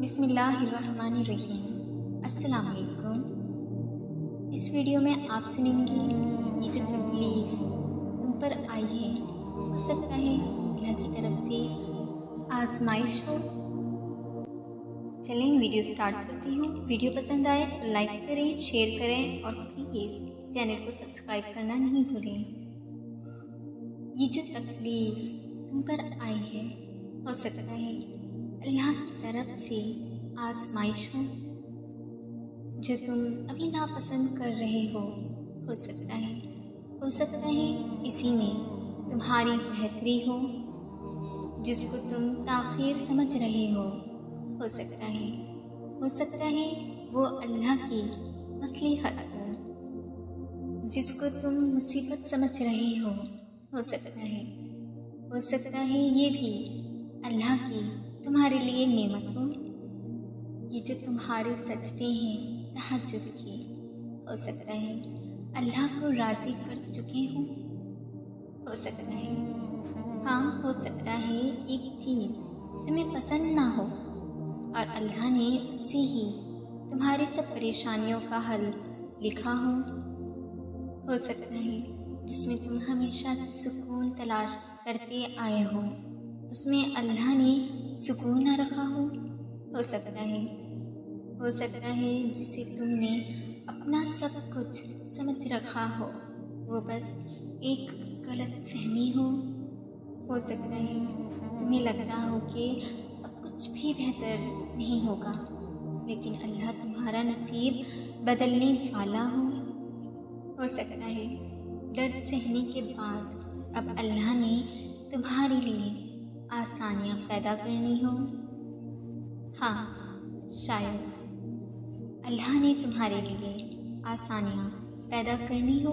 बिस्मिल्लाहिर्रहमानिर्रहीम। अस्सलाम वालेकुम। इस वीडियो में आप सुनेंगे ये जो तकलीफ़ तुम पर आई है, हो सकता है अल्लाह की तरफ से आजमाइश हो। चलें वीडियो स्टार्ट करती हूँ। वीडियो पसंद आए तो लाइक करें, शेयर करें और प्लीज़ चैनल को सब्सक्राइब करना नहीं भूलें। ये जो तकलीफ़ तुम पर आई है, हो सकता है अल्लाह की तरफ से आजमाइश हो। जो तुम अभी नापसंद कर रहे हो सकता है इसी में तुम्हारी बेहतरी हो। जिसको तुम ताख़ीर समझ रहे हो सकता है वो अल्लाह की मसलहत हो। जिसको तुम मुसीबत समझ रहे हो सकता है ये भी अल्लाह की तुम्हारे लिए नेमत हो। ये जो तुम्हारे सजदे हैं तहज्जुद के, हो सकता है अल्लाह को राज़ी कर चुके हो सकता है। हाँ, हो सकता है एक चीज़ तुम्हें पसंद ना हो और अल्लाह ने उससे ही तुम्हारी सब परेशानियों का हल लिखा हो सकता है जिसमें तुम हमेशा से सुकून तलाश करते आए हो, उसमें अल्लाह ने सुकून न रखा हो सकता है जिसे तुमने अपना सब कुछ समझ रखा हो, वो बस एक गलत फहमी हो सकता है तुम्हें लगता हो कि अब कुछ भी बेहतर नहीं होगा, लेकिन अल्लाह तुम्हारा नसीब बदलने वाला हो सकता है दर्द सहने के बाद अब अल्लाह ने तुम्हारे लिए आसानियाँ पैदा करनी हो। हाँ, शायद अल्लाह ने तुम्हारे लिए आसानियाँ पैदा करनी हो